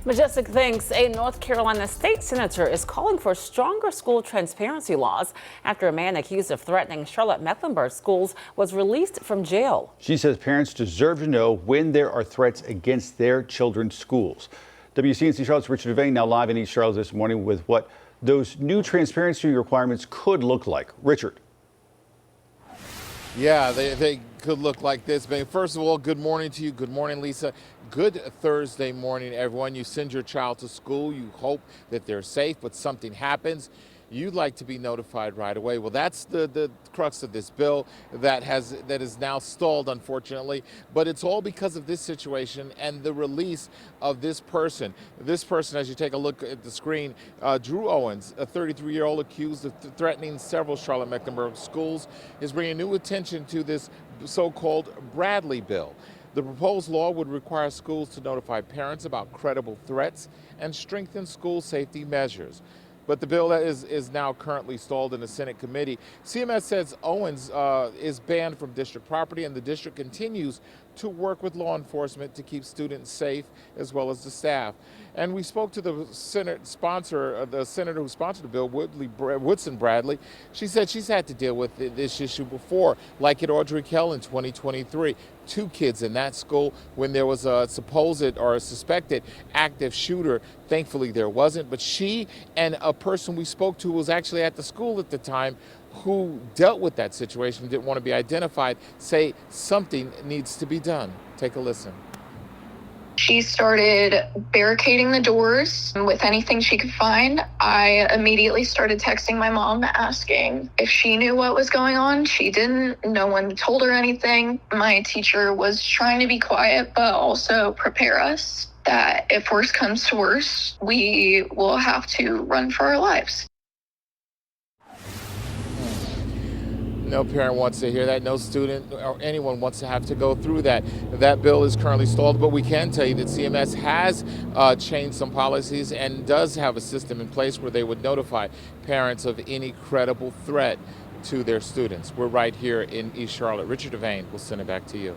Majestic thinks a North Carolina state senator is calling for stronger school transparency laws after a man accused of threatening Charlotte-Mecklenburg schools was released from jail. She says parents deserve to know when there are threats against their children's schools. WCNC Charlotte's Richard Devane now live in East Charlotte this morning with what those new transparency requirements could look like. Richard. Yeah, they could look like this. First of all, good morning to you. Good morning, Lisa. Good Thursday morning, everyone. You send your child to school. You hope that they're safe, but something happens. You'd like to be notified right away. Well, that's the crux of this bill that is now stalled, unfortunately. But it's all because of this situation and the release of this person. This person, as you take a look at the screen, Drew Owens, a 33-year-old accused of threatening several Charlotte-Mecklenburg schools, is bringing new attention to this so-called Bradley bill. The proposed law would require schools to notify parents about credible threats and strengthen school safety measures. But the bill is now currently stalled in the Senate committee. CMS says Owens is banned from district property, and the district continues to work with law enforcement to keep students safe as well as the staff. And we spoke to the Senate sponsor, the senator who sponsored the bill, Woodson Bradley. She said she's had to deal with this issue before, like at Audrey Kell in 2023. 2 kids in that school when there was a supposed or a suspected active shooter. Thankfully there wasn't, but she and a person we spoke to who was actually at the school at the time who dealt with that situation, didn't want to be identified, say something needs to be done. Take a listen. She started barricading the doors with anything she could find. I immediately started texting my mom asking if she knew what was going on. She didn't. No one told her anything. My teacher was trying to be quiet, but also prepare us that if worse comes to worse, we will have to run for our lives. No parent wants to hear that. No student or anyone wants to have to go through that. That bill is currently stalled, but we can tell you that CMS has changed some policies and does have a system in place where they would notify parents of any credible threat to their students. We're right here in East Charlotte. Richard Devane will send it back to you.